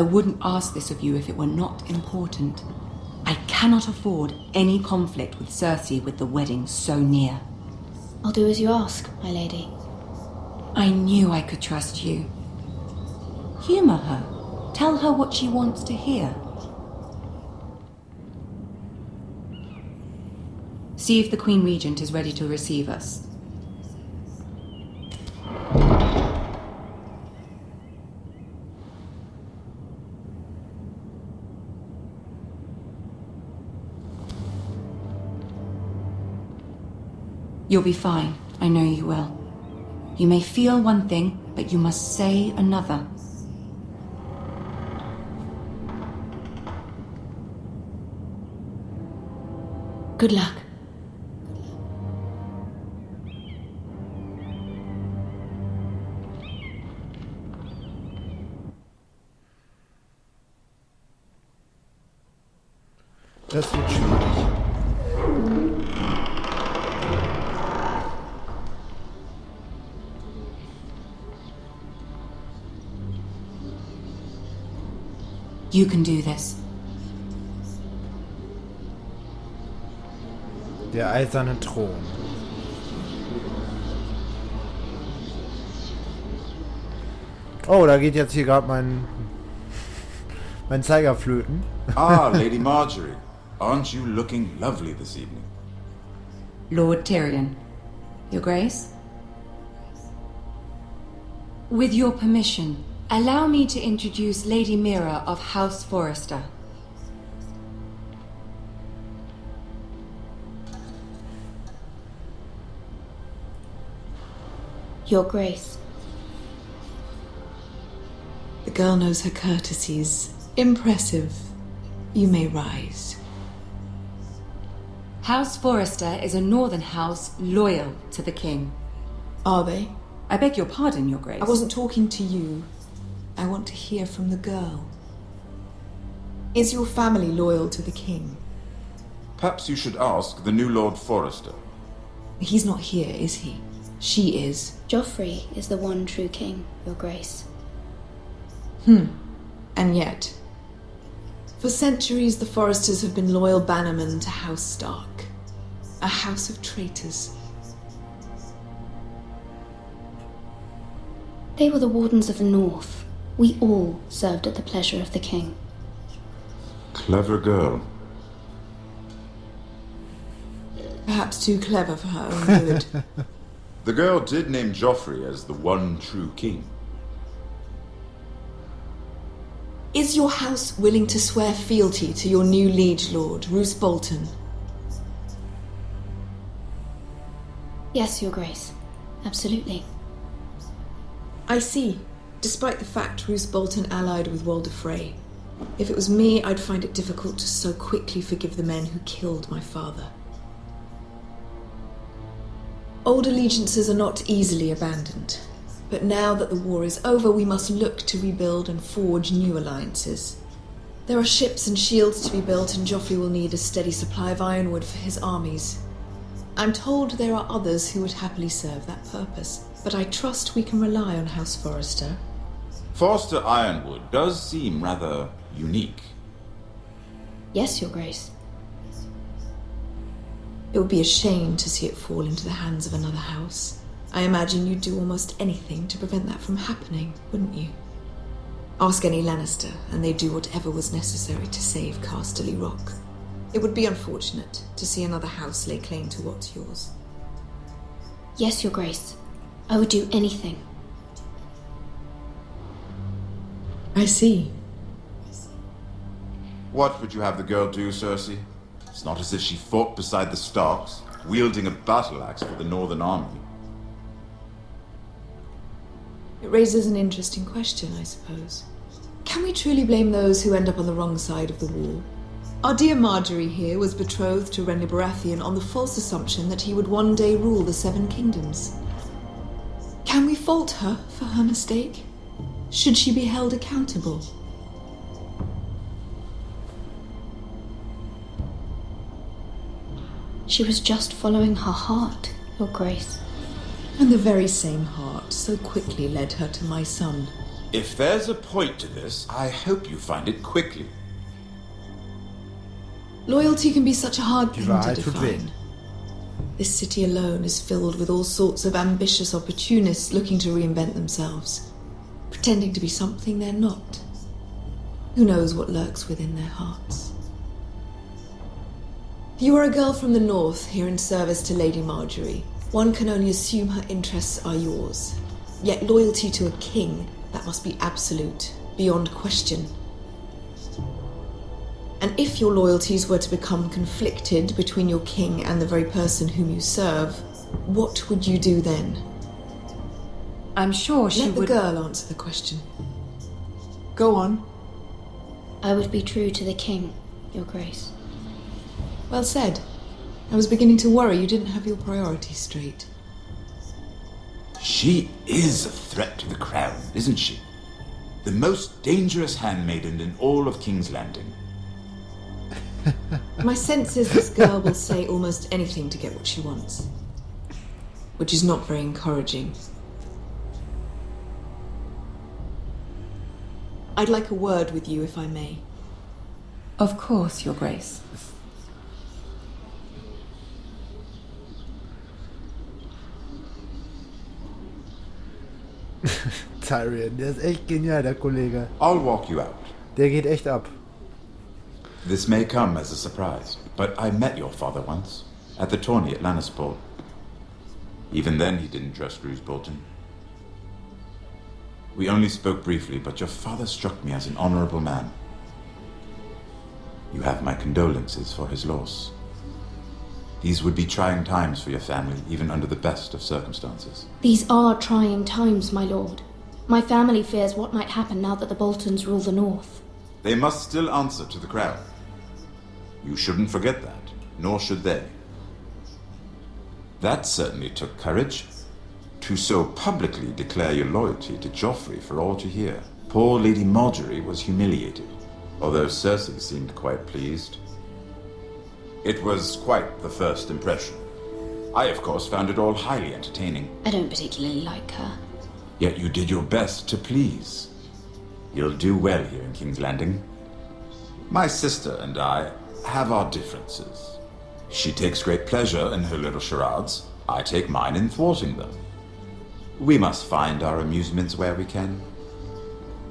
I wouldn't ask this of you if it were not important. I cannot afford any conflict with Cersei with the wedding so near. I'll do as you ask, my lady. I knew I could trust you. Humor her. Tell her what she wants to hear. See if the Queen Regent is ready to receive us. You'll be fine. I know you will. You may feel one thing, but you must say another. Good luck. Das wird schwierig. You can do this. Der eiserne Thron. Oh, da geht jetzt hier gerade mein Zeiger flöten. Ah, Lady Marjorie. Aren't you looking lovely this evening? Lord Tyrion. Your Grace? With your permission, allow me to introduce Lady Mira of House Forrester. Your Grace. The girl knows her courtesies. Impressive. You may rise. House Forrester is a northern house loyal to the king. Are they? I beg your pardon, Your Grace. I wasn't talking to you. I want to hear from the girl. Is your family loyal to the king? Perhaps you should ask the new Lord Forrester. He's not here, is he? She is. Joffrey is the one true king, Your Grace. And yet, for centuries the Forresters have been loyal bannermen to House Stark. A house of traitors. They were the wardens of the North. We all served at the pleasure of the king. Clever girl. Perhaps too clever for her own good. The girl did name Joffrey as the one true king. Is your house willing to swear fealty to your new liege lord, Roose Bolton? Yes, Your Grace. Absolutely. I see. Despite the fact Roose Bolton allied with Walder Frey. If it was me, I'd find it difficult to so quickly forgive the men who killed my father. Old allegiances are not easily abandoned. But now that the war is over, we must look to rebuild and forge new alliances. There are ships and shields to be built, and Joffrey will need a steady supply of ironwood for his armies. I'm told there are others who would happily serve that purpose, but I trust we can rely on House Forrester. Forrester Ironwood does seem rather unique. Yes, Your Grace. It would be a shame to see it fall into the hands of another house. I imagine you'd do almost anything to prevent that from happening, wouldn't you? Ask any Lannister, and they'd do whatever was necessary to save Casterly Rock. It would be unfortunate to see another house lay claim to what's yours. Yes, Your Grace. I would do anything. I see. What would you have the girl do, Cersei? It's not as if she fought beside the Starks, wielding a battle axe for the Northern Army. It raises an interesting question, I suppose. Can we truly blame those who end up on the wrong side of the wall? Our dear Marjorie here was betrothed to Renly Baratheon on the false assumption that he would one day rule the Seven Kingdoms. Can we fault her for her mistake? Should she be held accountable? She was just following her heart, Your Grace. And the very same heart so quickly led her to my son. If there's a point to this, I hope you find it quickly. Loyalty can be such a hard Die thing to Wahrheit tut weh. define. This city alone is filled with all sorts of ambitious opportunists looking to reinvent themselves, pretending to be something they're not. Who knows what lurks within their hearts? You are a girl from the north, here in service to Lady Marjorie. One can only assume her interests are yours. Yet loyalty to a king, that must be absolute, beyond question. And if your loyalties were to become conflicted between your king and the very person whom you serve, what would you do then? I'm sure she Let the would... girl answer the question. Go on. I would be true to the king, Your Grace. Well said. I was beginning to worry you didn't have your priorities straight. She is a threat to the crown, isn't she? The most dangerous handmaiden in all of King's Landing. My sense is this girl will say almost anything to get what she wants. Which is not very encouraging. I'd like a word with you, if I may. Of course, Your Grace. Tyrion, der ist echt genial, der Kollege. I'll walk you out. Der geht echt ab. This may come as a surprise, but I met your father once, at the tourney at Lannisters. Even then he didn't trust Roose Bolton. We only spoke briefly, but your father struck me as an honorable man. You have my condolences for his loss. These would be trying times for your family, even under the best of circumstances. These are trying times, my lord. My family fears what might happen now that the Boltons rule the north. They must still answer to the crown. You shouldn't forget that, nor should they. That certainly took courage. To so publicly declare your loyalty to Joffrey for all to hear. Poor Lady Marjorie was humiliated, although Cersei seemed quite pleased. It was quite the first impression. I, of course, found it all highly entertaining. I don't particularly like her. Yet you did your best to please. You'll do well here in King's Landing. My sister and I have our differences. She takes great pleasure in her little charades. I take mine in thwarting them. We must find our amusements where we can.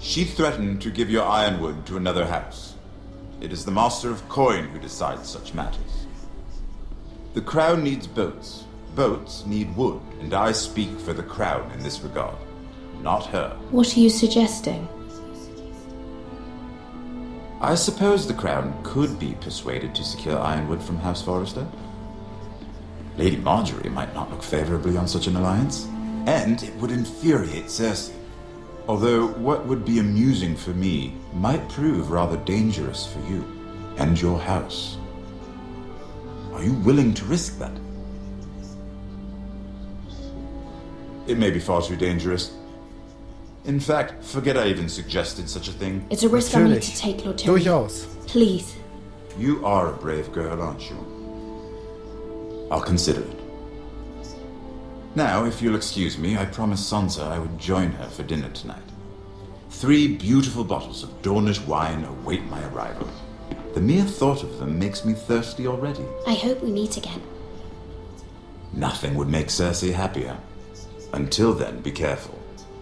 She threatened to give your ironwood to another house. It is the Master of Coin who decides such matters. The crown needs boats. Boats need wood, and I speak for the crown in this regard, not her. What are you suggesting? I suppose the crown could be persuaded to secure ironwood from House Forrester. Lady Marjorie might not look favorably on such an alliance, and it would infuriate Cersei. Although what would be amusing for me might prove rather dangerous for you and your house. Are you willing to risk that? It may be far too dangerous. In fact, forget I even suggested such a thing. It's a risk I need Natürlich. to take, Lord Tyrion. Durchaus. Please. You are a brave girl, aren't you? I'll consider it. Now, if you'll excuse me, I promised Sansa I would join her for dinner tonight. 3 beautiful bottles of Dornish wine await my arrival. The mere thought of them makes me thirsty already. I hope we meet again. Nothing would make Cersei happier. Until then, be careful.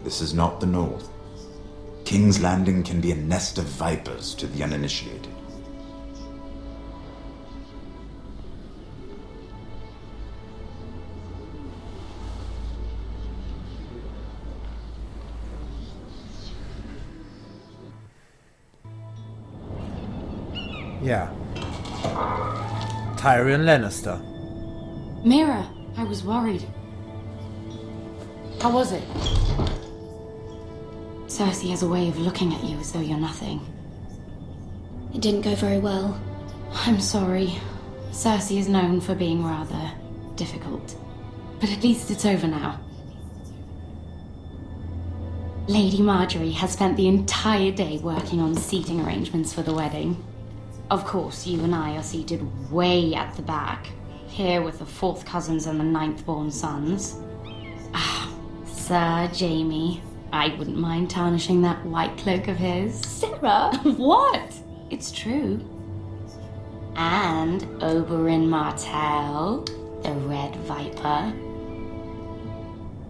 This is not the North. King's Landing can be a nest of vipers to the uninitiated. Ja. Tyrion Lannister. Mira, I was worried. How was it? Cersei has a way of looking at you as though you're nothing. It didn't go very well. I'm sorry. Cersei is known for being rather difficult. But at least it's over now. Lady Marjorie has spent the entire day working on seating arrangements for the wedding. Of course, you and I are seated way at the back, here with the 4th cousins and the 9th born sons. Ah, Sir Jaime. I wouldn't mind tarnishing that white cloak of his. Sarah! What? It's true. And Oberyn Martell, the Red Viper.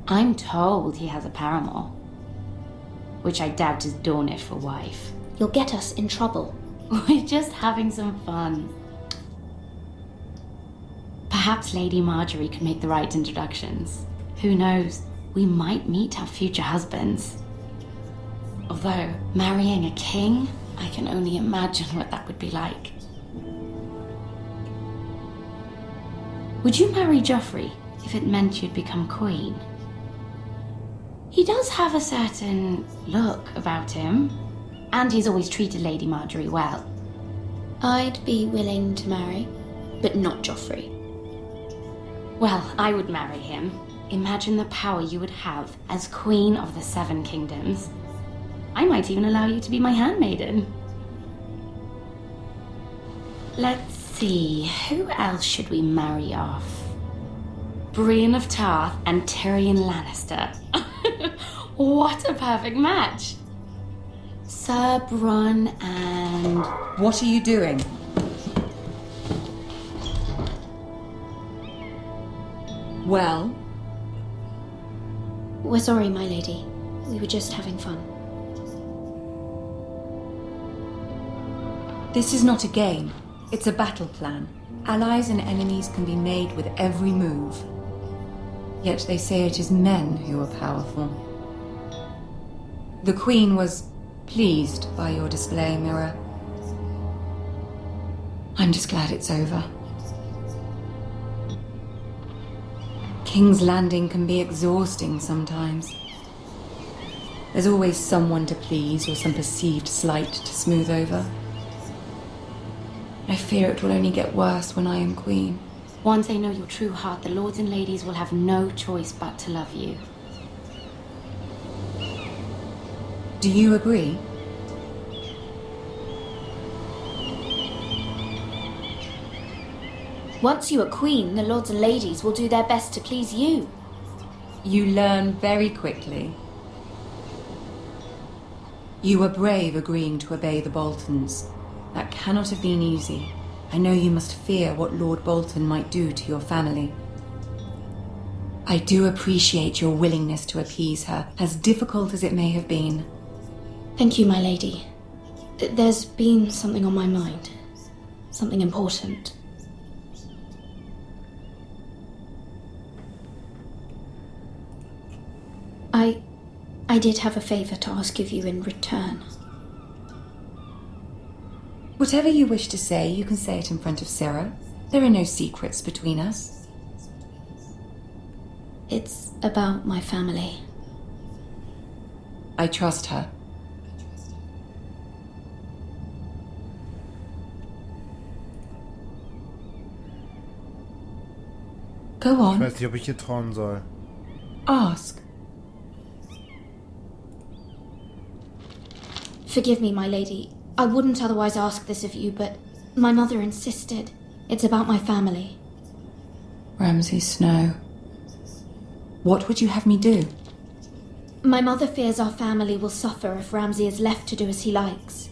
I'm told he has a paramour, which I doubt is Dornish for wife. You'll get us in trouble. We're just having some fun. Perhaps Lady Marjorie can make the right introductions. Who knows? We might meet our future husbands. Although, marrying a king, I can only imagine what that would be like. Would you marry Joffrey if it meant you'd become queen? He does have a certain look about him, and he's always treated Lady Marjorie well. I'd be willing to marry, but not Joffrey. Well, I would marry him. Imagine the power you would have as Queen of the Seven Kingdoms. I might even allow you to be my handmaiden. Let's see, who else should we marry off? Brienne of Tarth and Tyrion Lannister. What a perfect match! Sir Bronn and... What are you doing? Well, We're sorry, my lady. We were just having fun. this is not a game. It's a battle plan. Allies and enemies can be made with every move. Yet they say it is men who are powerful. The Queen was pleased by your display, Mirror. I'm just glad it's over. King's Landing can be exhausting sometimes. There's always someone to please or some perceived slight to smooth over. I fear it will only get worse when I am queen. once they know your true heart, the lords and ladies will have no choice but to love you. Do you agree? Once you are queen, the lords and ladies will do their best to please you. You learn very quickly. You were brave agreeing to obey the Boltons. That cannot have been easy. I know you must fear what Lord Bolton might do to your family. I do appreciate your willingness to appease her, as difficult as it may have been. Thank you, my lady. There's been something on my mind. Something important. I did have a favor to ask of you in return. Whatever you wish to say, you can say it in front of Sarah. There are no secrets between us. It's about my family. I trust her. Go Ich on, weiß nicht, ob ich hier trauen soll. ask. Forgive me, my lady. I wouldn't otherwise ask this of you, but my mother insisted. It's about my family. Ramsay Snow. What would you have me do? My mother fears our family will suffer if Ramsay is left to do as he likes.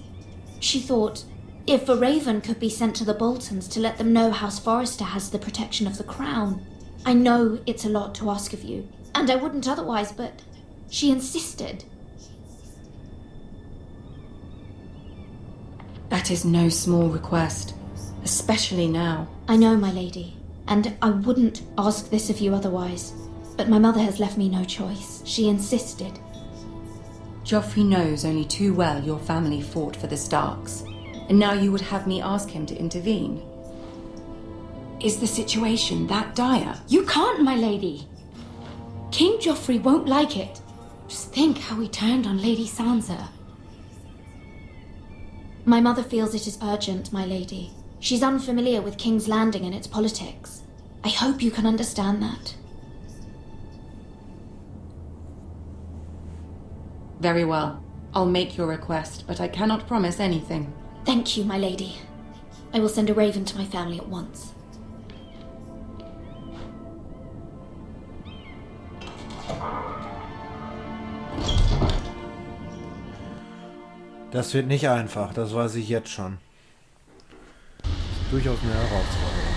She thought, if a raven could be sent to the Boltons to let them know House Forrester has the protection of the crown. I know it's a lot to ask of you, and I wouldn't otherwise, but she insisted. That is no small request, especially now. I know, my lady, and I wouldn't ask this of you otherwise, but my mother has left me no choice. She insisted. Joffrey knows only too well your family fought for the Starks, and now you would have me ask him to intervene. Is the situation that dire? You can't, my lady. King Joffrey won't like it. Just think how he turned on Lady Sansa. My mother feels it is urgent, my lady. She's unfamiliar with King's Landing and its politics. I hope you can understand that. Very well. I'll make your request, but I cannot promise anything. Thank you, my lady. I will send a raven to my family at once. Das wird nicht einfach, das weiß ich jetzt schon. Durchaus eine Herausforderung.